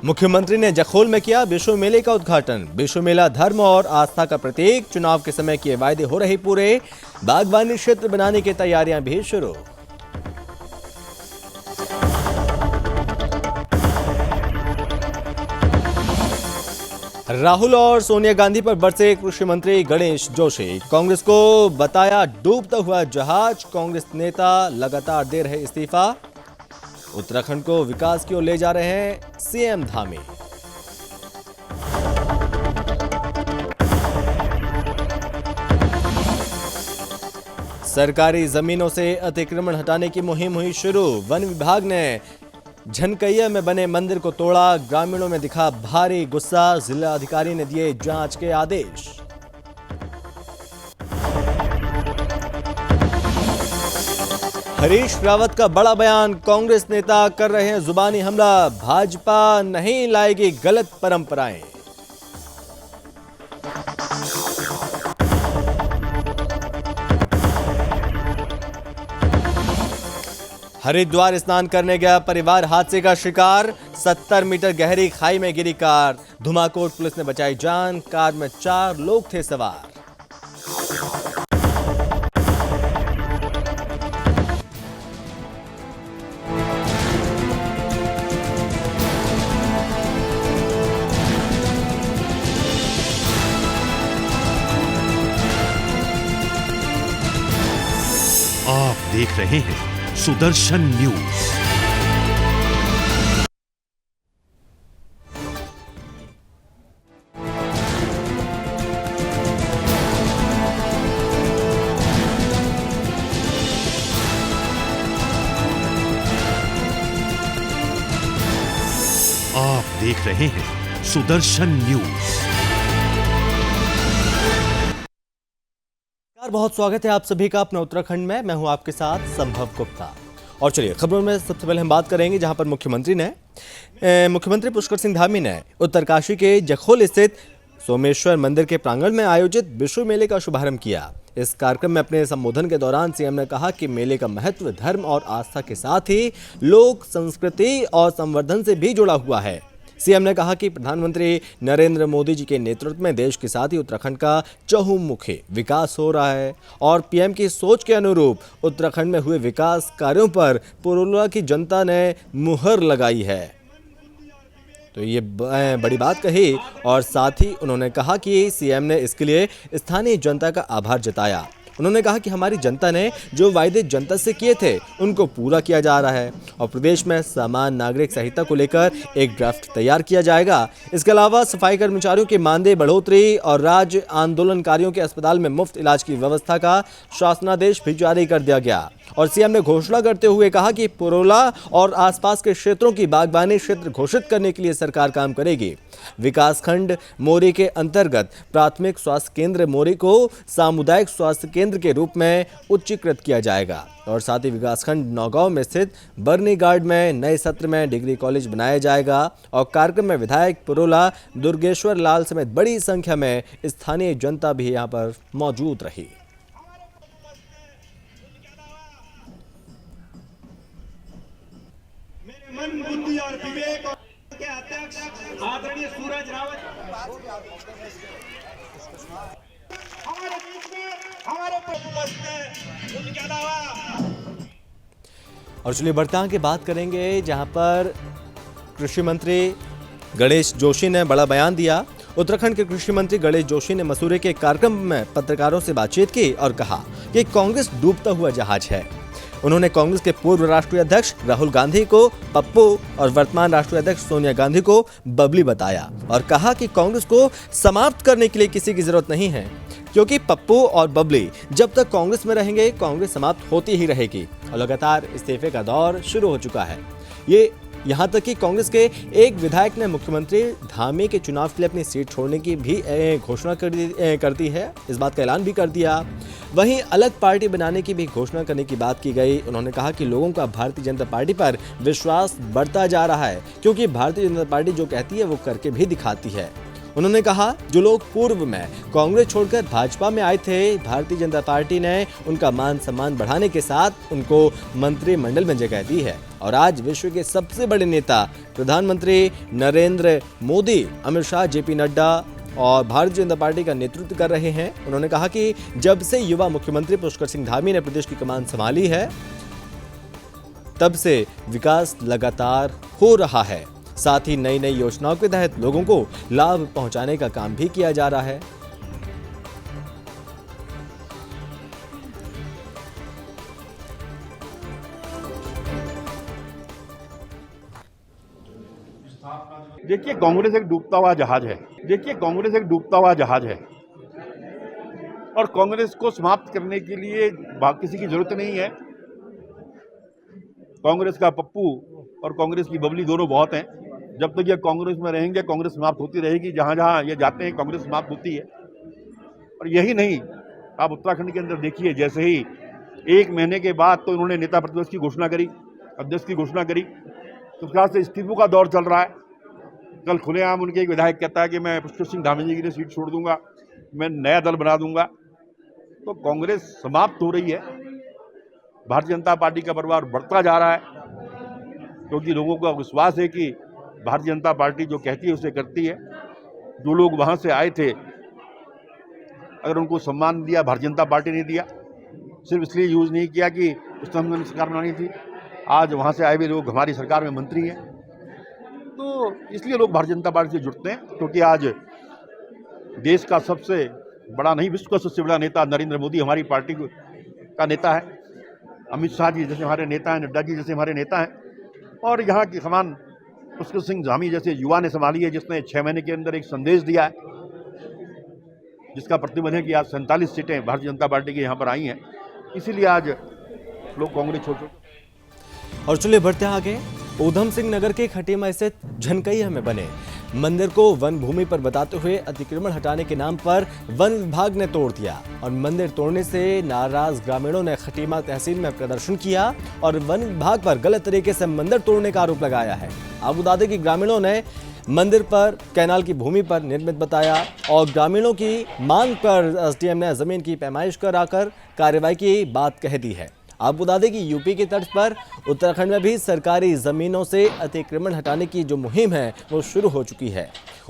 मुख्यमंत्री ने जखोल में किया विश्व मेले का उद्घाटन। विश्व मेला धर्म और आस्था का प्रतीक। चुनाव के समय किए वायदे हो रहे पूरे। बागवानी क्षेत्र बनाने की तैयारियां भी शुरू। राहुल और सोनिया गांधी पर बरसे कृषि मंत्री गणेश जोशी। कांग्रेस को बताया डूबता हुआ जहाज। कांग्रेस नेता लगातार दे रहे इस्तीफा। उत्तराखंड को विकास की ओर ले जा रहे हैं सीएम धामी। सरकारी जमीनों से अतिक्रमण हटाने की मुहिम हुई शुरू। वन विभाग ने झनकैया में बने मंदिर को तोड़ा। ग्रामीणों में दिखा भारी गुस्सा। जिला अधिकारी ने दिए जांच के आदेश। हरीश रावत का बड़ा बयान। कांग्रेस नेता कर रहे हैं जुबानी हमला। भाजपा नहीं लाएगी गलत परंपराएं। हरिद्वार स्नान करने गया परिवार हादसे का शिकार। 70 मीटर गहरी खाई में गिरी कार। धुमाकोट पुलिस ने बचाई जान। कार में 4 लोग थे सवार। आप देख रहे हैं सुदर्शन न्यूज। आप देख रहे हैं सुदर्शन न्यूज। बहुत स्वागत है आप सभी का अपने उत्तराखंड में। मैं हूं आपके साथ संभव गुप्ता। और चलिए खबरों में सबसे पहले हम बात करेंगे जहां पर मुख्यमंत्री पुष्कर सिंह धामी ने उत्तरकाशी के जखोल स्थित सोमेश्वर मंदिर के प्रांगण में आयोजित विश्व मेले का शुभारंभ किया। इस कार्यक्रम में अपने संबोधन के दौरान सीएम ने कहा कि मेले का महत्व धर्म और आस्था के साथ ही लोक संस्कृति और संवर्धन से भी जुड़ा हुआ है। सीएम ने कहा कि प्रधानमंत्री नरेंद्र मोदी जी के नेतृत्व में देश के साथ ही उत्तराखंड का चहुमुखी विकास हो रहा है और पीएम की सोच के अनुरूप उत्तराखंड में हुए विकास कार्यों पर पुरोला की जनता ने मुहर लगाई है। तो ये बड़ी बात कही और साथ ही उन्होंने कहा कि सीएम ने इसके लिए स्थानीय जनता का आभार जताया। उन्होंने कहा कि हमारी जनता ने जो वायदे जनता से किए थे उनको पूरा किया जा रहा है और प्रदेश में समान नागरिक संहिता को लेकर एक ड्राफ्ट तैयार किया जाएगा। इसके अलावा सफाई कर्मचारियों के मानदेय बढ़ोतरी और राज्य आंदोलनकारियों के अस्पताल में मुफ्त इलाज की व्यवस्था का शासनादेश भी जारी कर दिया गया। और सीएम ने घोषणा करते हुए कहा कि पुरोला और आसपास के क्षेत्रों की बागबानी क्षेत्र घोषित करने के लिए सरकार काम करेगी। विकासखंड मोरी के अंतर्गत प्राथमिक स्वास्थ्य केंद्र मोरी को सामुदायिक स्वास्थ्य केंद्र के रूप में उच्चीकृत किया जाएगा और साथ ही विकासखंड नौगांव में स्थित बर्नी गार्ड में नए सत्र में डिग्री कॉलेज बनाया जाएगा। और कार्यक्रम में विधायक पुरोला दुर्गेश्वर लाल समेत बड़ी संख्या में स्थानीय जनता भी यहां पर मौजूद रही। मन बुद्धि और विवेक के अध्यक्ष आदरणीय सूरज रावत हमारे बीच में हमारे उनके अलावा। और चलिए बढ़ते आगे बात करेंगे जहां पर कृषि मंत्री गणेश जोशी ने बड़ा बयान दिया। उत्तराखंड के कृषि मंत्री गणेश जोशी ने मसूरी के कार्यक्रम में पत्रकारों से बातचीत की और कहा कि कांग्रेस डूबता हुआ जहाज है। उन्होंने कांग्रेस के पूर्व राष्ट्रीय अध्यक्ष राहुल गांधी को पप्पू और वर्तमान राष्ट्रीय अध्यक्ष सोनिया गांधी को बबली बताया और कहा कि कांग्रेस को समाप्त करने के लिए किसी की जरूरत नहीं है, क्योंकि पप्पू और बबली जब तक कांग्रेस में रहेंगे कांग्रेस समाप्त होती ही रहेगी। और लगातार इस्तीफे का दौर शुरू हो चुका है। ये यहाँ तक कि कांग्रेस के एक विधायक ने मुख्यमंत्री धामी के चुनाव के लिए अपनी सीट छोड़ने की भी घोषणा कर दी है। इस बात का ऐलान भी कर दिया। वहीं अलग पार्टी बनाने की भी घोषणा करने की बात की गई। उन्होंने कहा कि लोगों का भारतीय जनता पार्टी पर विश्वास बढ़ता जा रहा है, क्योंकि भारतीय जनता पार्टी जो कहती है वो करके भी दिखाती है। उन्होंने कहा, जो लोग पूर्व में कांग्रेस छोड़कर भाजपा में आए थे, भारतीय जनता पार्टी ने उनका मान सम्मान बढ़ाने के साथ उनको मंत्रिमंडल में जगह दी है और आज विश्व के सबसे बड़े नेता प्रधानमंत्री नरेंद्र मोदी, अमित शाह, जेपी नड्डा और भारतीय जनता पार्टी का नेतृत्व कर रहे हैं। उन्होंने कहा कि जब से युवा मुख्यमंत्री पुष्कर सिंह धामी ने प्रदेश की कमान संभाली है, तब से विकास लगातार हो रहा है। साथ ही नई नई योजनाओं के तहत लोगों को लाभ पहुंचाने का काम भी किया जा रहा है। देखिए, कांग्रेस एक डूबता हुआ जहाज है। और कांग्रेस को समाप्त करने के लिए किसी की जरूरत नहीं है। कांग्रेस का पप्पू और कांग्रेस की बबली दोनों बहुत हैं। जब तक ये कांग्रेस में रहेंगे, कांग्रेस समाप्त होती रहेगी। जहां जहां ये जाते हैं, कांग्रेस समाप्त होती है। और यही नहीं, आप उत्तराखंड के अंदर देखिए, जैसे ही 1 महीने के बाद तो उन्होंने नेता प्रतिपक्ष की घोषणा करी, अध्यक्ष की घोषणा करी, तो उसके बाद से इस्तीफों का दौर चल रहा है। कल खुलेआम उनके एक विधायक कहता है कि मैं पुष्कर सिंह धामी जी के लिए सीट छोड़ दूंगा, मैं नया दल बना दूंगा। तो कांग्रेस समाप्त हो रही है। भारतीय जनता पार्टी का परिवार बढ़ता जा रहा है, क्योंकि लोगों का विश्वास है कि भारतीय जनता पार्टी जो कहती है उसे करती है। जो लोग वहां से आए थे, अगर उनको सम्मान दिया, भारतीय जनता पार्टी ने दिया, सिर्फ इसलिए यूज नहीं किया कि उस समय उन्होंने सरकार बनानी थी। आज वहां से आए हुए लोग हमारी सरकार में मंत्री हैं, तो इसलिए लोग भारतीय जनता पार्टी से जुड़ते हैं, क्योंकि आज देश का सबसे बड़ा नहीं, विश्व का सबसे बड़ा नेता नरेंद्र मोदी हमारी पार्टी का नेता है। अमित शाह जी जैसे हमारे नेता हैं, नड्डा जी जैसे हमारे नेता हैं, और यहाँ की कमान पुष्कर सिंह धामी जैसे युवा ने संभाली है, जिसने 6 महीने के अंदर एक संदेश दिया है, जिसका प्रतिबंध है कि आज 47 सीटें भारतीय जनता पार्टी की यहाँ पर आई हैं। इसीलिए आज लोग कांग्रेस छोड़। और चलिए बढ़ते आगे। ऊधम सिंह नगर के खटीमा स्थित झनकैया में बने मंदिर को वन भूमि पर बताते हुए अतिक्रमण हटाने के नाम पर वन विभाग ने तोड़ दिया और मंदिर तोड़ने से नाराज ग्रामीणों ने खटीमा तहसील में प्रदर्शन किया और वन विभाग पर गलत तरीके से मंदिर तोड़ने का आरोप लगाया है। आपको बता दें कि ग्रामीणों ने मंदिर पर कैनाल की भूमि पर निर्मित बताया और ग्रामीणों की मांग पर एसडीएम ने जमीन की पैमाइश कराकर कार्रवाई की बात कह दी है। आपको बता दें कि यूपी की तर्ज पर उत्तराखंड में भी सरकारी जमीनों से अतिक्रमण हटाने की जो मुहिम है वो शुरू हो चुकी है।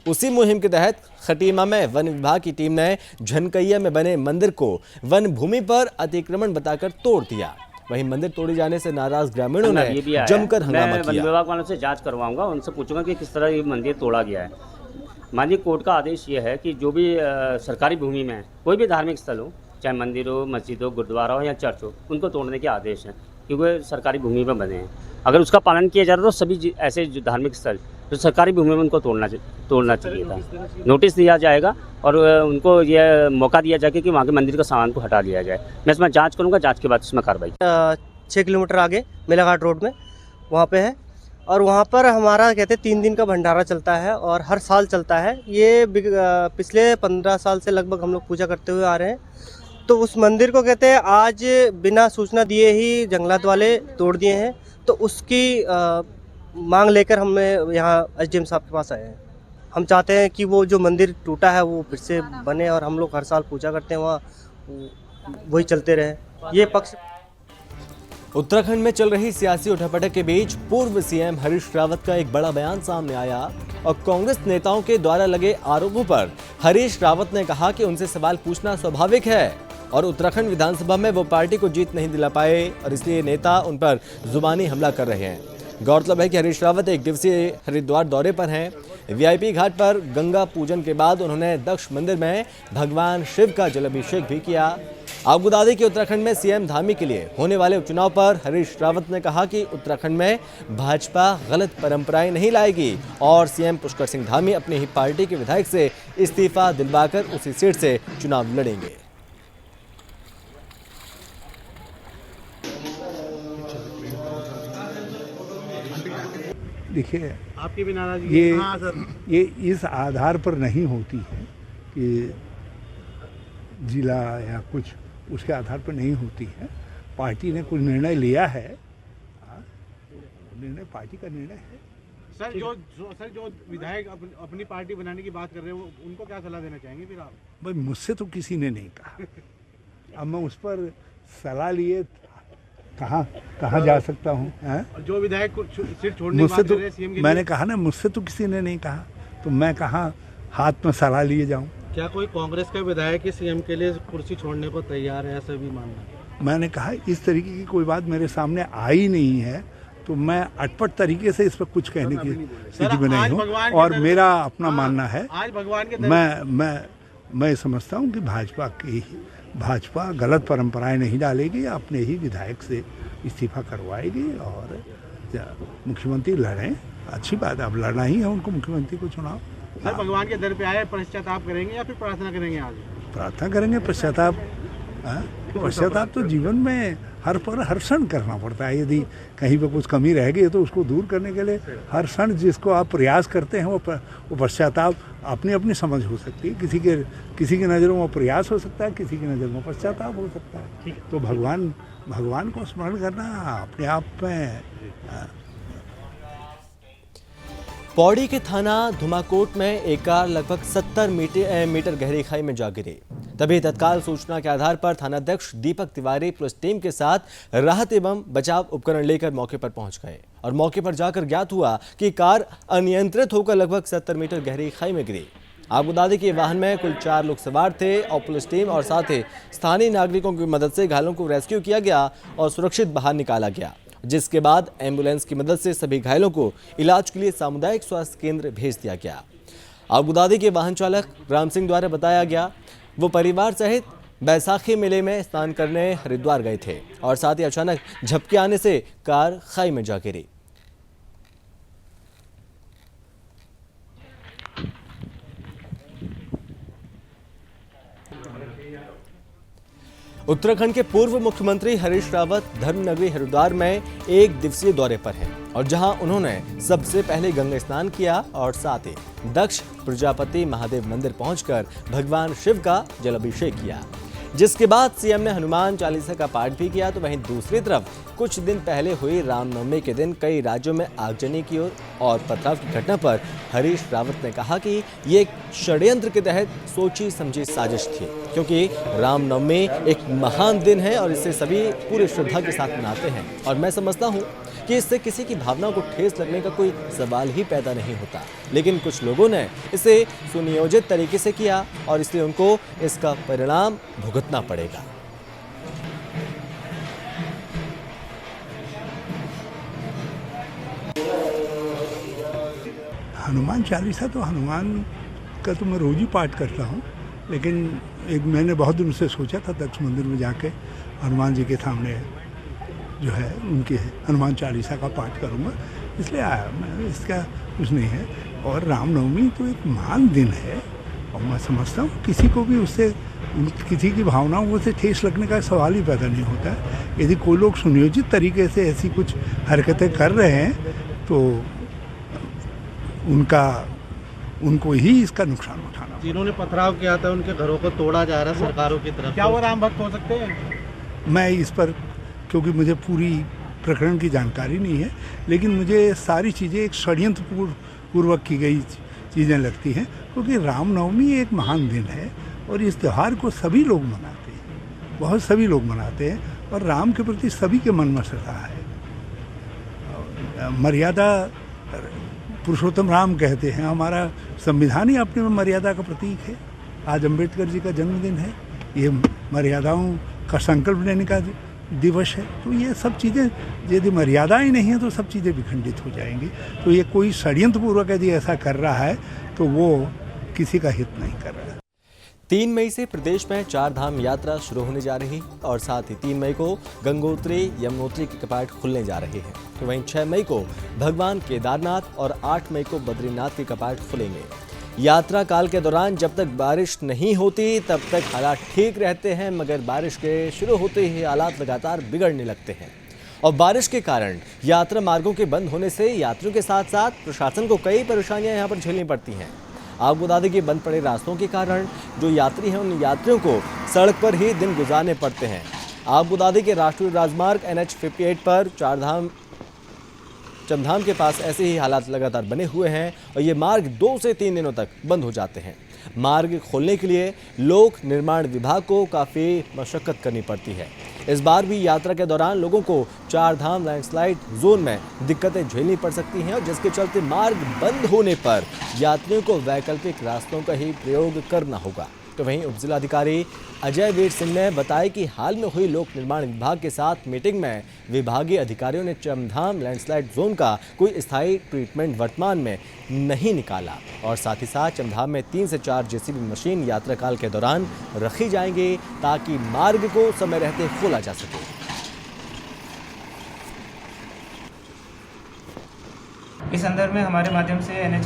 उसी मुहिम के तहत खटीमा में वन विभाग की टीम ने झनकैया में बने मंदिर को वन भूमि पर अतिक्रमण बताकर तोड़ दिया। वहीं मंदिर तोड़े जाने से नाराज ग्रामीणों ने जमकर हंगामा किया। वन विभाग वालों से जांच करवाऊंगा, उनसे पूछूंगा कि किस तरह ये मंदिर तोड़ा गया है। माननीय कोर्ट का आदेश ये है कि जो भी सरकारी भूमि में कोई भी धार्मिक स्थल हो, चाहे मंदिर हो, मस्जिद हो, गुरुद्वारा हो या चर्च हो, उनको तोड़ने के आदेश हैं, क्योंकि सरकारी भूमि पर बने हैं। अगर उसका पालन किया जा रहा है तो सभी ऐसे जो धार्मिक स्थल जो सरकारी भूमि में उनको तोड़ना चाहिए था। नोटिस दिया जाएगा और उनको ये मौका दिया जाएगा कि वहाँ के मंदिर का सामान को हटा लिया जाए। मैं इसमें जांच करूँगा, जांच के बाद इसमें कार्रवाई। 6 किलोमीटर आगे मेलाघाट रोड में वहाँ पे है और वहाँ पर हमारा कहते 3 दिन का भंडारा चलता है और हर साल चलता है। ये पिछले 15 साल से लगभग हम लोग पूजा करते हुए आ रहे हैं। तो उस मंदिर को कहते हैं आज बिना सूचना दिए ही जंगलात वाले तोड़ दिए हैं। तो उसकी मांग लेकर हम यहाँ एसडीएम साहब के पास आए हैं। हम चाहते हैं कि वो जो मंदिर टूटा है वो फिर से बने और हम लोग हर साल पूजा करते हैं वहाँ वही चलते रहे। ये पक्ष उत्तराखंड में चल रही सियासी उठापटक के बीच पूर्व सीएम हरीश रावत का एक बड़ा बयान सामने आया और कांग्रेस नेताओं के द्वारा लगे आरोपों पर हरीश रावत ने कहा कि उनसे सवाल पूछना स्वाभाविक है और उत्तराखंड विधानसभा में वो पार्टी को जीत नहीं दिला पाए और इसलिए नेता उन पर जुबानी हमला कर रहे हैं। गौरतलब है कि हरीश रावत 1 दिवसीय हरिद्वार दौरे पर हैं। वीआईपी घाट पर गंगा पूजन के बाद उन्होंने दक्ष मंदिर में भगवान शिव का जलाभिषेक भी किया। आपको बता दें कि उत्तराखंड में सीएम धामी के लिए होने वाले उपचुनाव पर हरीश रावत ने कहा कि उत्तराखंड में भाजपा गलत परंपराएं नहीं लाएगी और सीएम पुष्कर सिंह धामी अपनी ही पार्टी के विधायक से इस्तीफा दिलवाकर उसी सीट से चुनाव लड़ेंगे। देखिए, आपकी भी नाराजगी ये इस आधार पर नहीं होती है कि जिला या कुछ उसके आधार पर नहीं होती है। पार्टी ने कुछ निर्णय लिया है, निर्णय पार्टी का निर्णय है। सर जो विधायक अपनी पार्टी बनाने की बात कर रहे हैं वो उनको क्या सलाह देना चाहेंगे फिर आप? भाई मुझसे तो किसी ने नहीं कहा, अब मैं उस पर सलाह लिए कहाँ जा सकता हूँ? जो विधायक को सीट छोड़ने की मुझसे बात तो कर रहे हैं सीएम के मैंने लिए, कहा ना, मुझसे तो किसी ने नहीं कहा, तो मैं कहाँ हाथ में सलाह लिए जाऊँ? क्या कोई कांग्रेस का विधायक सीएम के लिए कुर्सी छोड़ने को तैयार है, ऐसा भी मानना है? मैंने कहा इस तरीके की कोई बात मेरे सामने आई नहीं है, तो मैं अटपट तरीके से इस पर कुछ कहने की स्थिति में नहीं हूँ। और मेरा अपना मानना है, आज भगवान के मैं समझता हूँ कि भाजपा गलत परंपराएं नहीं डालेगी, अपने ही विधायक से इस्तीफा करवाएगी और मुख्यमंत्री लड़ें, अच्छी बात है, अब लड़ना ही है उनको, मुख्यमंत्री को चुनाव। सर भगवान के दर पे आए, पश्चाताप करेंगे या फिर प्रार्थना करेंगे? आज प्रार्थना करेंगे। पश्चाताप तो जीवन में हर क्षण करना पड़ता है। यदि कहीं पर कुछ कमी रह गई तो उसको दूर करने के लिए हर क्षण जिसको आप प्रयास करते हैं वो पश्चाताप अपनी अपनी समझ हो सकती है। किसी की नज़रों में प्रयास हो सकता है, किसी की नज़र में पश्चाताप हो सकता है। तो भगवान को स्मरण करना अपने आप में। पौड़ी के थाना धुमाकोट में एक कार लगभग 70 मीटर गहरी खाई में जा गिरी। तभी तत्काल सूचना के आधार पर थानाध्यक्ष दीपक तिवारी पुलिस टीम के साथ राहत एवं बचाव उपकरण लेकर मौके पर पहुंच गए और मौके पर जाकर ज्ञात हुआ कि कार अनियंत्रित होकर लगभग 70 मीटर गहरी खाई में गिरी। आपको बता दें कि वाहन में कुल 4 लोग सवार थे और पुलिस टीम और साथ ही स्थानीय नागरिकों की मदद से घायलों को रेस्क्यू किया गया और सुरक्षित बाहर निकाला गया, जिसके बाद एम्बुलेंस की मदद से सभी घायलों को इलाज के लिए सामुदायिक स्वास्थ्य केंद्र भेज दिया गया। आपको बता दें कि वाहन चालक राम सिंह द्वारा बताया गया वो परिवार सहित बैसाखी मेले में स्नान करने हरिद्वार गए थे और साथ ही अचानक झपके आने से कार खाई में जा गिरी। उत्तराखंड के पूर्व मुख्यमंत्री हरीश रावत धर्मनगरी हरिद्वार में 1 दिवसीय दौरे पर हैं और जहां उन्होंने सबसे पहले गंगा स्नान किया और साथ ही दक्ष प्रजापति महादेव मंदिर पहुंचकर भगवान शिव का जलाभिषेक किया, जिसके बाद सीएम ने हनुमान चालीसा का पाठ भी किया। तो वहीं दूसरी तरफ कुछ दिन पहले हुई रामनवमी के दिन कई राज्यों में आगजनी की और पथराव की घटना पर हरीश रावत ने कहा कि ये एक षड्यंत्र के तहत सोची समझी साजिश थी, क्योंकि रामनवमी एक महान दिन है और इसे सभी पूरी श्रद्धा के साथ मनाते हैं और मैं समझता हूँ कि इससे किसी की भावना को ठेस लगने का कोई सवाल ही पैदा नहीं होता, लेकिन कुछ लोगों ने इसे सुनियोजित तरीके से किया और इसलिए उनको इसका परिणाम भुगतना पड़ेगा। हनुमान चालीसा तो हनुमान का तो मैं रोज ही पाठ करता हूँ, लेकिन मैंने बहुत दिन से सोचा था दक्ष मंदिर में जाके हनुमान जी के सामने जो है उनके हनुमान चालीसा का पाठ करूँगा, इसलिए आया मैं। इसका कुछ नहीं है। और रामनवमी तो एक महान दिन है और मैं समझता हूँ किसी को भी उससे किसी की भावनाओं से ठेस लगने का सवाल ही पैदा नहीं होता है। यदि कोई लोग सुनियोजित तरीके से ऐसी कुछ हरकतें कर रहे हैं तो उनको ही इसका नुकसान उठाना। जिन्होंने पथराव किया था उनके घरों को तोड़ा जा रहा है सरकारों की तरफ। क्या वो राम भक्त हो सकते हैं? मैं इस पर, क्योंकि मुझे पूरी प्रकरण की जानकारी नहीं है, लेकिन मुझे सारी चीज़ें एक षड्यंत्र पूर्वक की गई चीज़ें लगती हैं, क्योंकि रामनवमी एक महान दिन है और इस त्यौहार को सभी लोग मनाते हैं, बहुत सभी लोग मनाते हैं और राम के प्रति सभी के मन में श्रद्धा है। मर्यादा पुरुषोत्तम राम कहते हैं, हमारा संविधान ही अपने में मर्यादा का प्रतीक है। आज अम्बेडकर जी का जन्मदिन है, ये मर्यादाओं का संकल्प लेने का दिवस है। तो ये सब चीज़ें यदि मर्यादाएं नहीं हैं तो सब चीज़ें विखंडित हो जाएंगी। तो ये कोई षड्यंत्र पूर्वक यदि ऐसा कर रहा है तो वो किसी का हित नहीं कर रहा है। 3 मई से प्रदेश में 4 धाम यात्रा शुरू होने जा रही और साथ ही 3 मई को गंगोत्री यमुनोत्री के कपाट खुलने जा रहे हैं। तो वहीं 6 मई को भगवान केदारनाथ और 8 मई को बद्रीनाथ के कपाट खुलेंगे। यात्रा काल के दौरान जब तक बारिश नहीं होती तब तक हालात ठीक रहते हैं, मगर बारिश के शुरू होते ही हालात लगातार बिगड़ने लगते हैं और बारिश के कारण यात्रा मार्गों के बंद होने से यात्रियों के साथ साथ प्रशासन को कई परेशानियां यहां पर झेलनी पड़ती हैं। आपको बता दें कि बंद पड़े रास्तों के कारण जो यात्री हैं उन यात्रियों को सड़क पर ही दिन गुजारने पड़ते हैं। आपको बता दें कि राष्ट्रीय राजमार्ग NH 58 पर चमधाम के पास ऐसे ही हालात लगातार बने हुए हैं और ये मार्ग 2 से 3 दिनों तक बंद हो जाते हैं। मार्ग खोलने के लिए लोक निर्माण विभाग को काफ़ी मशक्कत करनी पड़ती है। इस बार भी यात्रा के दौरान लोगों को चार धाम लैंडस्लाइड जोन में दिक्कतें झेलनी पड़ सकती हैं और जिसके चलते मार्ग बंद होने पर यात्रियों को वैकल्पिक रास्तों का ही प्रयोग करना होगा। तो वहीं उप जिलाधिकारी अजय वीर सिंह ने बताया कि हाल में हुई लोक निर्माण विभाग के साथ मीटिंग में विभागीय अधिकारियों ने चमधाम लैंडस्लाइड जोन का कोई स्थायी ट्रीटमेंट वर्तमान में नहीं निकाला और साथ ही साथ चमधाम में 3 से 4 जेसीबी मशीन यात्रा काल के दौरान रखी जाएंगी ताकि मार्ग को समय रहते खोला जा सके। इस संदर्भ में हमारे माध्यम से एनएच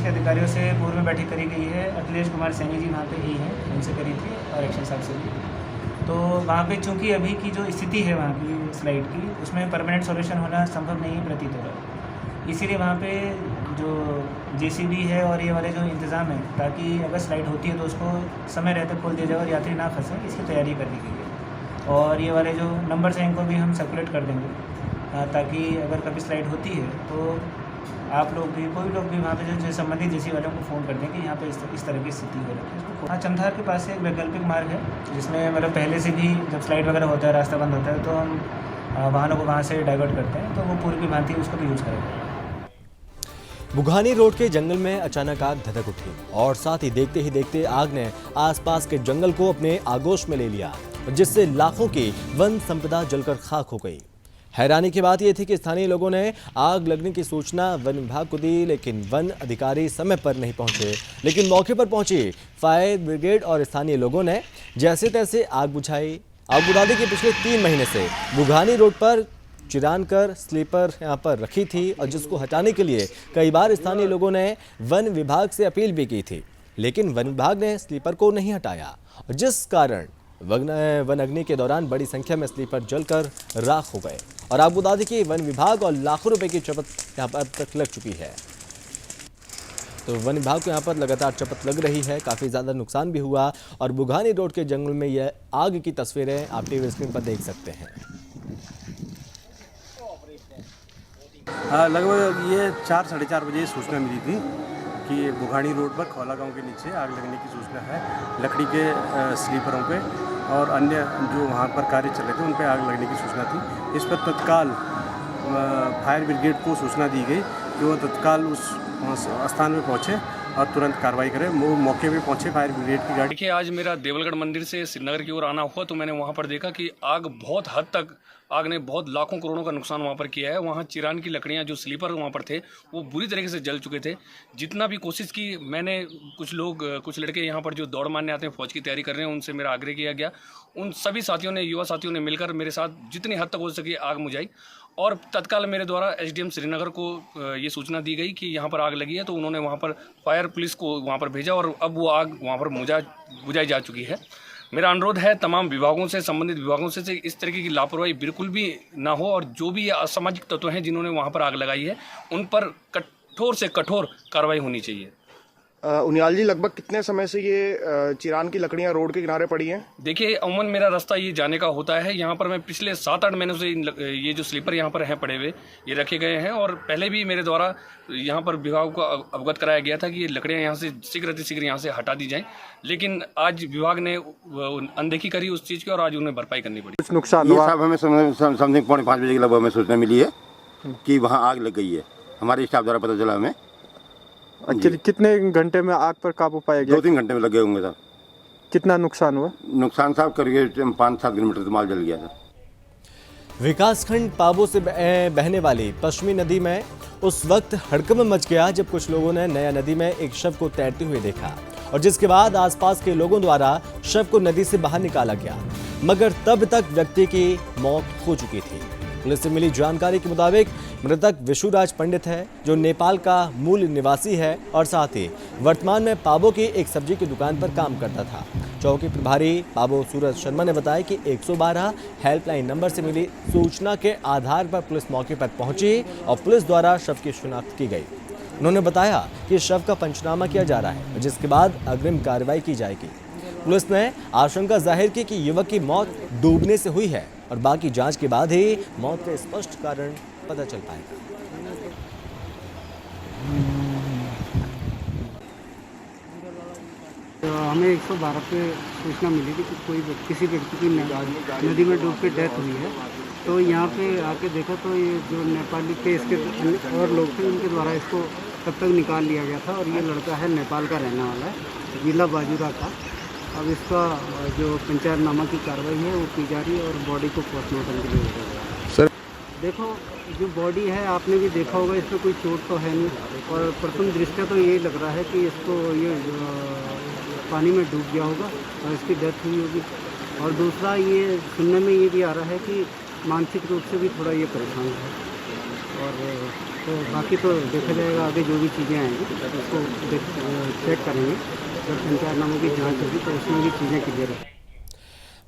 के अधिकारियों से पूर्व में बैठक करी गई है। अखिलेश कुमार सैनी जी वहाँ पे ही हैं, उनसे करी थी और एक्शन साहब से भी। तो वहाँ पे चूँकि अभी की जो स्थिति है वहाँ की स्लाइड की, उसमें परमानेंट सॉल्यूशन होना संभव नहीं प्रतीत हो रहा है। इसीलिए वहाँ पे जो जेसीबी है और ये वाले जो इंतज़ाम है, ताकि अगर स्लाइड होती है तो उसको समय रहते खोल दिया जाए और यात्री ना फंसे, इसकी तैयारी कर दी गई है। और ये वाले जो नंबर्स हैं इनको भी हम सर्कुलेट कर देंगे ताकि अगर कभी स्लाइड होती है तो आप लोग भी, कोई लोग भी वहाँ पे जो संबंधित जेसी वालों को फ़ोन कर दें कि यहाँ पे इस तरह की स्थिति हो रही है। हाँ, चमधार के पास एक वैकल्पिक मार्ग है जिसमें मतलब पहले से भी जब स्लाइड वगैरह होता है, रास्ता बंद होता है, तो हम वाहनों को वहाँ से डाइवर्ट करते हैं, तो वो पूरी की भांति उसको भी यूज़ करेंगे। बुघानी रोड के जंगल में अचानक आग धधक उठी और साथ ही देखते आग ने आसपास के जंगल को अपने आगोश में ले लिया, जिससे लाखों की वन संपदा जलकर खाक हो गई। हैरानी की बात यह थी कि स्थानीय लोगों ने आग लगने की सूचना वन विभाग को दी, लेकिन वन अधिकारी समय पर नहीं पहुंचे। लेकिन मौके पर पहुंची फायर ब्रिगेड और स्थानीय लोगों ने जैसे तैसे आग बुझाई। आग बुझा दी कि पिछले 3 महीने से बुघानी रोड पर चिरान कर स्लीपर यहाँ पर रखी थी और जिसको हटाने के लिए कई बार स्थानीय लोगों ने वन विभाग से अपील भी की थी, लेकिन वन विभाग ने स्लीपर को नहीं हटाया, जिस कारण वन अग्नि के दौरान बड़ी संख्या में स्लीपर जलकर राख हो गए। और आपको बता दें कि वन विभाग और लाखों रुपए की चपत यहाँ पर अब तक लग चुकी है। तो वन विभाग को यहाँ पर लगातार चपत लग रही है, काफ़ी ज़्यादा नुकसान भी हुआ और बुघानी रोड के जंगल में यह आग की तस्वीरें आप टीवी स्क्रीन पर देख सकते हैं। लगभग ये 4 साढ़े 4 बजे सूचना मिली थी कि बुघानी रोड पर खौला गांव के नीचे आग लगने की सूचना है। लकड़ी के स्लीपरों पे और अन्य जो वहाँ पर कार्य चल रहे थे उन पे आग लगने की सूचना थी। इस पर तत्काल फायर ब्रिगेड को सूचना दी गई कि वो तत्काल उस स्थान में पहुँचे और तुरंत कार्रवाई करें। वो मौके पे पहुँचे फायर ब्रिगेड की गाड़ी। देखिए, आज मेरा देवलगढ़ मंदिर से श्रीनगर की ओर आना हुआ तो मैंने वहाँ पर देखा कि आग बहुत हद तक, आग ने बहुत लाखों करोड़ों का नुकसान वहाँ पर किया है। वहाँ चिरान की लकड़ियाँ जो स्लीपर वहाँ पर थे वो बुरी तरीके से जल चुके थे। जितना भी कोशिश की मैंने, कुछ लड़के यहाँ पर जो दौड़ मारने आते हैं, फौज की तैयारी कर रहे हैं, उनसे मेरा आग्रह किया गया। उन सभी साथियों ने, युवा साथियों ने मिलकर मेरे साथ जितनी हद तक हो सके आग बुझाई और तत्काल मेरे द्वारा एसडीएम श्रीनगर को ये सूचना दी गई कि यहाँ पर आग लगी है। तो उन्होंने वहाँ पर फायर पुलिस को वहाँ पर भेजा और अब वो आग वहाँ पर बुझाई जा चुकी है। मेरा अनुरोध है तमाम विभागों से, संबंधित विभागों से इस तरीके की लापरवाही बिल्कुल भी ना हो और जो भी असामाजिक तत्व हैं जिन्होंने वहाँ पर आग लगाई है उन पर कठोर से कठोर कार्रवाई होनी चाहिए। उनियाल जी, लगभग कितने समय से ये चिरान की लकड़ियां रोड के किनारे पड़ी हैं? देखिए, अमूमन मेरा रास्ता ये जाने का होता है। यहाँ पर मैं पिछले 7-8 महीनों से ये जो स्लीपर यहाँ पर हैं पड़े हुए, ये रखे गए हैं और पहले भी मेरे द्वारा यहाँ पर विभाग को अवगत कराया गया था कि ये लकड़ियाँ यहाँ से शीघ्र यहाँ से हटा दी जाएँ, लेकिन आज विभाग ने अनदेखी करी उस चीज़ की और आज उन्हें भरपाई करनी पड़ी। कुछ नुकसान हुआ? हमें समथिंग 4:45 बजे के लगभग हमें सूचना मिली है कि वहाँ आग लग गई है। हमारे स्टाफ द्वारा पता चला हमें। कितने घंटे में आग पर काबू पाया गया? 2-3 घंटे में लगे होंगे साहब। कितना नुकसान हुआ? नुकसान साहब करीब 5-7 किलोमीटर माल जल गया था। विकासखंड पाबो से बहने वाली पश्चिमी नदी में उस वक्त हड़कंप मच गया जब कुछ लोगों ने नया नदी में एक शव को तैरते हुए देखा और जिसके बाद आसपास के लोगों द्वारा शव को नदी से बाहर निकाला गया, मगर तब तक व्यक्ति की मौत हो चुकी थी। पुलिस से मिली जानकारी के मुताबिक मृतक विशुराज पंडित है, जो नेपाल का मूल निवासी है और साथ ही वर्तमान में पाबो की एक सब्जी की दुकान पर काम करता था। चौकी प्रभारी पाबो सूरज शर्मा ने बताया कि 112 हेल्पलाइन नंबर से मिली सूचना के आधार पर पुलिस मौके पर पहुंची और पुलिस द्वारा शव की शिनाख्त की गई। उन्होंने बताया कि शव का पंचनामा किया जा रहा है, जिसके बाद अग्रिम कार्रवाई की जाएगी। पुलिस ने आशंका जाहिर की कि युवक की मौत डूबने से हुई है और बाकी जांच के बाद ही मौत का स्पष्ट कारण पता चल पाएगा। हमें 112 पे सूचना मिली थी कि किसी व्यक्ति की नदी में डूब के डेथ हुई है। तो यहाँ पे आके देखा तो ये जो नेपाली के इसके और लोग थे उनके द्वारा इसको तब तक निकाल लिया गया था। और ये लड़का है नेपाल का रहने वाला है, जिला बाजूरा का। अब इसका जो पंचायतनामा की कार्रवाई है वो की जा रही है और बॉडी को पोस्टमार्टम के लिए भेजा गया। सर देखो, जो बॉडी है आपने भी देखा होगा, इसमें कोई चोट तो है नहीं और प्रथम दृष्टया तो यही लग रहा है कि इसको ये पानी में डूब गया होगा और इसकी डेथ हुई होगी। और दूसरा ये सुनने में ये भी आ रहा है कि मानसिक रूप से भी थोड़ा ये परेशान है। और तो बाकी तो देखा जाएगा आगे जो भी चीज़ें आएंगी उसको चेक करेंगे। जब पंचायतनामे की जांच होगी तो उसमें भी चीज़ें क्लियर है।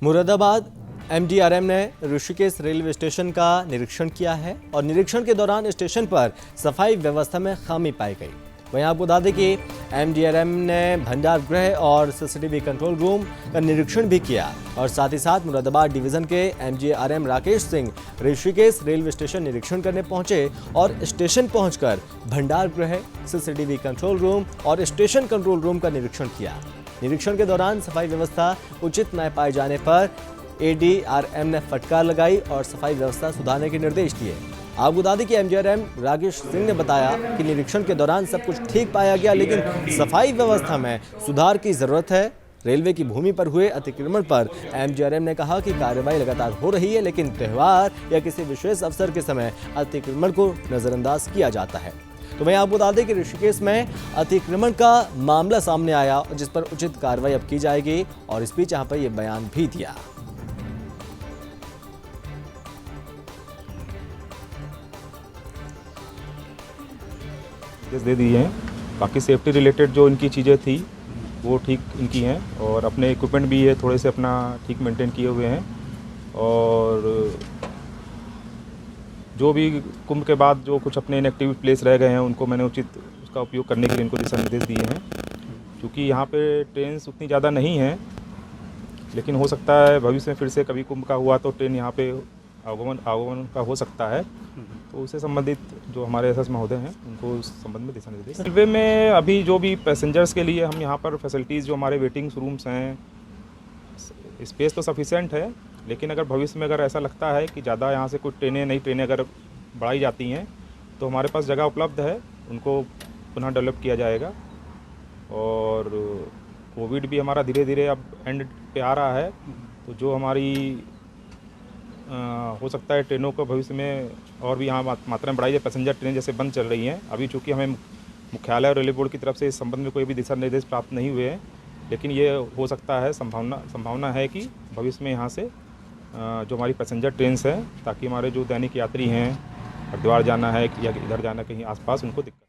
मुरादाबाद MDRM ने ऋषिकेश रेलवे स्टेशन का निरीक्षण किया है और निरीक्षण के दौरान स्टेशन पर सफाई व्यवस्था में खामी पाई गई। वहीं आपको बता दें कि MDRM ने भंडार गृह और CCTV कंट्रोल रूम का निरीक्षण भी किया और साथ ही साथ मुरादाबाद डिवीजन के MGRM Rakesh Singh Rishikesh railway station निरीक्षण करने पहुंचे और स्टेशन पहुंचकर भंडार गृह, CCTV कंट्रोल रूम और स्टेशन कंट्रोल रूम का निरीक्षण किया। निरीक्षण के दौरान सफाई व्यवस्था उचित न पाए जाने पर ADRM ने फटकार लगाई और सफाई व्यवस्था सुधारने के निर्देश दिए। आपको बता दें कि MGRM राकेश सिंह ने बताया कि निरीक्षण के दौरान सब कुछ ठीक पाया गया, लेकिन सफाई व्यवस्था में सुधार की जरूरत है। रेलवे की भूमि पर हुए अतिक्रमण पर MGRM ने कहा कि कार्रवाई लगातार हो रही है, लेकिन त्यौहार या किसी विशेष अवसर के समय अतिक्रमण को नजरअंदाज किया जाता है। तो मैं आपको बता दें कि ऋषिकेश में अतिक्रमण का मामला सामने आया जिस पर उचित कार्रवाई अब की जाएगी और इस बीच यहाँ पर यह बयान भी दिया। दे दिए हैं, बाकी सेफ्टी रिलेटेड जो इनकी चीज़ें थी वो ठीक इनकी हैं और अपने इक्विपमेंट भी ये थोड़े से अपना ठीक मेंटेन किए हुए हैं। और जो भी कुंभ के बाद जो कुछ अपने इनएक्टिव प्लेस रह गए हैं उनको मैंने उचित उसका उपयोग करने के लिए इनको दिशा निर्देश दिए हैं। क्योंकि यहाँ पे ट्रेन उतनी ज़्यादा नहीं है, लेकिन हो सकता है भविष्य में फिर से कभी कुंभ का हुआ तो ट्रेन यहाँ पे आगमन का हो सकता है। तो उससे संबंधित जो हमारे SS महोदय हैं उनको उस संबंध में दिशा निर्देश। रेलवे में अभी जो भी पैसेंजर्स के लिए हम यहाँ पर फैसिलिटीज़ जो हमारे वेटिंग रूम्स हैं, स्पेस तो सफिशिएंट है, लेकिन अगर भविष्य में अगर ऐसा लगता है कि ज़्यादा यहाँ से कुछ नई ट्रेनें अगर बढ़ाई जाती हैं तो हमारे पास जगह उपलब्ध है, उनको पुनः डेवलप किया जाएगा। और कोविड भी हमारा धीरे धीरे अब एंड पे आ रहा है, तो जो हमारी हो सकता है ट्रेनों को भविष्य में और भी यहाँ मात्रा में बढ़ाई जाए। पैसेंजर ट्रेन जैसे बंद चल रही हैं, अभी चूँकि हमें मुख्यालय और रेलवे बोर्ड की तरफ से इस संबंध में कोई भी दिशा निर्देश प्राप्त नहीं हुए हैं, लेकिन ये हो सकता है, संभावना है कि भविष्य में यहाँ से जो हमारी पैसेंजर ट्रेन्स हैं, ताकि हमारे जो दैनिक यात्री हैं हरिद्वार जाना है या इधर जाना कहीं आसपास, उनको दिक्कत।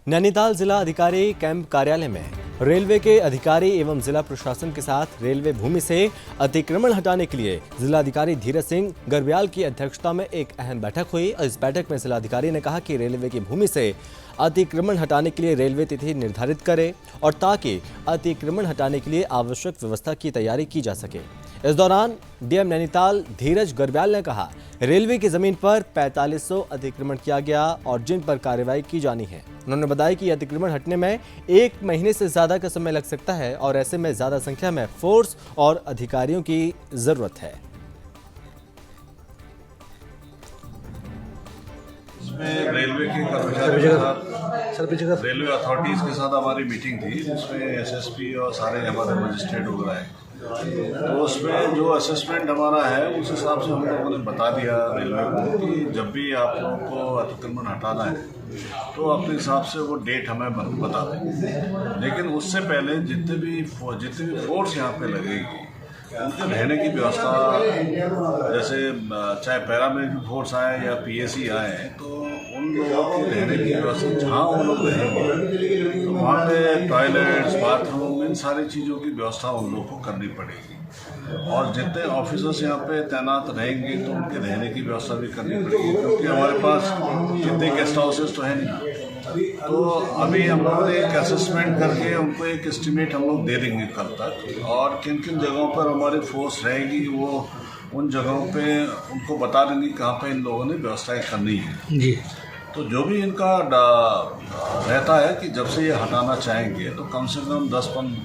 नैनीताल जिला अधिकारी कैंप कार्यालय में रेलवे के अधिकारी एवं जिला प्रशासन के साथ रेलवे भूमि से अतिक्रमण हटाने के लिए जिलाधिकारी धीरज सिंह गर्ब्याल की अध्यक्षता में एक अहम बैठक हुई। इस बैठक में जिलाधिकारी ने कहा कि रेलवे की भूमि से अतिक्रमण हटाने के लिए रेलवे तिथि निर्धारित करे और ताकि अतिक्रमण हटाने के लिए आवश्यक व्यवस्था की तैयारी की जा सके। इस दौरान DM नैनीताल धीरज गर्ब्याल ने कहा, रेलवे की जमीन पर 4500 अतिक्रमण किया गया और जिन पर कार्रवाई की जानी है। उन्होंने बताया कि अतिक्रमण हटने में 1 महीने से ज्यादा का समय लग सकता है और ऐसे में ज्यादा संख्या में फोर्स और अधिकारियों की जरूरत है। इसमें रेलवे के कर्मचारियों के साथ, रेलवे अथॉरिटीज़ के साथ हमारी मीटिंग थी, जिसमें SSP और सारे हमारे मजिस्ट्रेट वगैरह हैं। तो उसमें जो असेसमेंट हमारा है उस हिसाब से हम लोगों ने बता दिया रेलवे को कि जब भी आप लोगों को अतिक्रमण हटाना है तो अपने हिसाब से वो डेट हमें बता दें। लेकिन उससे पहले जितने भी फोर्स यहाँ पे लगेगी उनके रहने की व्यवस्था, जैसे चाहे पैरामिलिट्री फोर्स आए या PSC आए, तो उन लोगों की रहने की व्यवस्था जहाँ वो लोग रहेंगे तो वहाँ पे टॉयलेट्स, बाथरूम, इन सारी चीज़ों की व्यवस्था उन लोगों को करनी पड़ेगी। और जितने ऑफिसर्स यहाँ पे तैनात रहेंगे तो उनके रहने की व्यवस्था भी करनी पड़ेगी, क्योंकि हमारे पास इतने गेस्ट हाउसेस तो है नहीं। तो अभी हम लोगों ने एक असेसमेंट करके उनको एक एस्टिमेट हम लोग दे देंगे कल तक, और किन किन जगहों पर हमारी फोर्स रहेगी वो उन जगहों पे उनको बता देंगे कहाँ पे इन लोगों ने व्यवस्थाएं करनी है जी। तो जो भी इनका रहता है कि जब से ये हटाना चाहेंगे तो कम से कम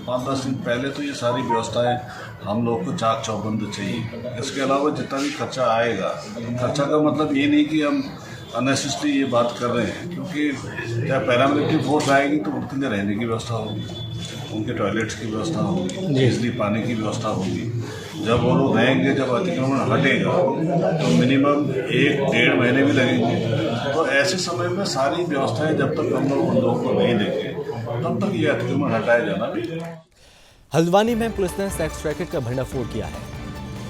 5-10 दिन पहले तो ये सारी व्यवस्थाएं हम लोग को चाक चौबंद चाहिए। इसके अलावा जितना भी खर्चा आएगा, खर्चा का मतलब ये नहीं कि हम अननेसेसरी ये बात कर रहे हैं, क्योंकि जब पैरामिलिट्री फोर्स आएगी तो उनके लिए रहने की व्यवस्था होगी, उनके टॉयलेट्स की व्यवस्था होगी, बिजली पानी की व्यवस्था होगी। जब वो लोग रहेंगे, जब अतिक्रमण हटेगा तो मिनिमम 1-1.5 महीने भी लगेंगे। तो ऐसे समय में सारी व्यवस्थाएं जब तक हम लोग उन लोगों को नहीं देंगे तब तक ये अतिक्रमण हटाया जाना भी। हल्द्वानी में पुलिस ने सेक्स रैकेट का भंडाफोड़ किया है।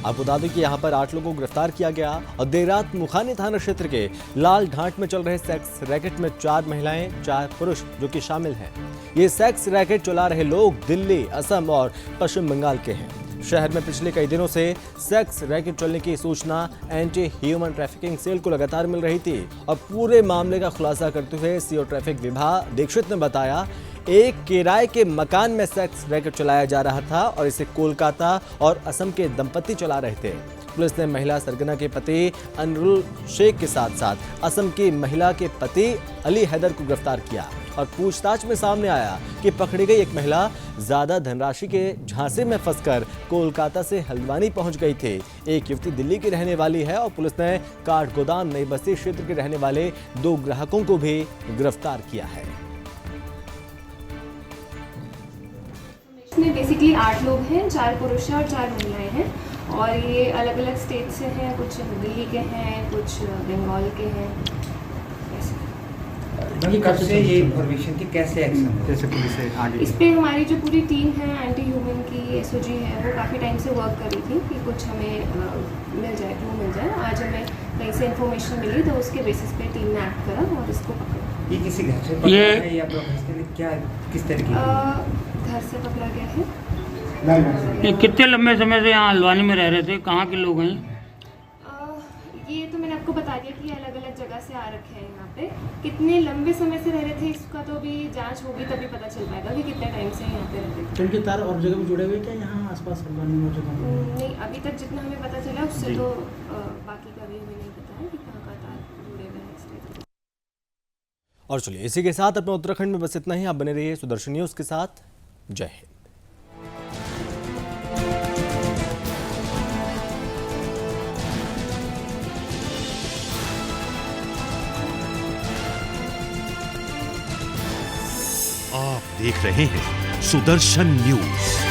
आपको बता दें कि यहां पर 8 लोगों को गिरफ्तार किया गया और देर रात मुखानी थाना क्षेत्र के लाल ढाट में चल रहे सेक्स रैकेट में 4 महिलाएं 4 पुरुष जो कि शामिल हैं। ये सेक्स रैकेट चला रहे लोग दिल्ली, असम और पश्चिम बंगाल के हैं। शहर में पिछले कई दिनों से सेक्स रैकेट चलने की सूचना एंटी ह्यूमन ट्रैफिकिंग सेल को लगातार मिल रही थी और पूरे मामले का खुलासा करते हुए सीओ ट्रैफिक विभा दीक्षित ने बताया, एक किराए के मकान में सेक्स रैकेट चलाया जा रहा था और इसे कोलकाता और असम के दंपति चला रहे थे। पुलिस ने महिला सरगना के पति अनरुल शेख के साथ साथ असम की महिला के पति अली हैदर को गिरफ्तार किया और पूछताछ में सामने आया कि पकड़ी गई एक महिला ज्यादा धनराशि के झांसे में फंसकर कोलकाता से हल्द्वानी पहुंच गई थी। एक युवती दिल्ली की रहने वाली है और पुलिस ने काठगोदाम नई बस्ती क्षेत्र के रहने वाले 2 ग्राहकों को भी गिरफ्तार किया है। इसमें बेसिकली 8 लोग हैं, 4 पुरुष हैं और 4 महिलाएं हैं और ये अलग अलग स्टेट से हैं, कुछ दिल्ली के हैं, कुछ बंगाल के हैं। कब से ये इन्फॉर्मेशन थी, कैसे एक्शन जैसे पुलिस आगे इस पे हमारी जो पूरी टीम है एंटी ह्यूमन की एसओजी है वो काफ़ी टाइम से वर्क कर रही थी कि कुछ हमें मिल जाए, क्लू मिल जाए। आज हमें कहीं से इन्फॉर्मेशन मिली तो उसके बेसिस पे टीम ने एक्ट करा और इसको पकड़ा। ये किसी घर से पकड़ा है या प्रोफेशनली क्या किस तरीके घर से पकड़ा गया है। ये कितने लंबे समय से यहाँ हल्द्वानी में रह रहे थे, कहाँ के लोग हैं? ये तो मैंने आपको बता दिया कि अलग अलग जगह से आ रखे हैं यहाँ पे। कितने लंबे समय से रह रहे थे इसका तो भी जांच होगी तभी पता चल पाएगा कि कितने टाइम से यहाँ पे रहते थे। उनके तार और जगह भी जुड़े हुए क्या यहाँ आसपास हल्द्वानी में मौजूद हैं? नहीं, अभी तक जितना हमें पता चला उससे तो बाकी का भी हमें नहीं पता है कि कहाँ का तार जुड़े हुए हैं। और चलिए इसी के साथ अपने उत्तराखंड में बस इतना ही। आप बने रहिए सुदर्शन न्यूज के साथ। जय हिंद। आप देख रहे हैं सुदर्शन न्यूज।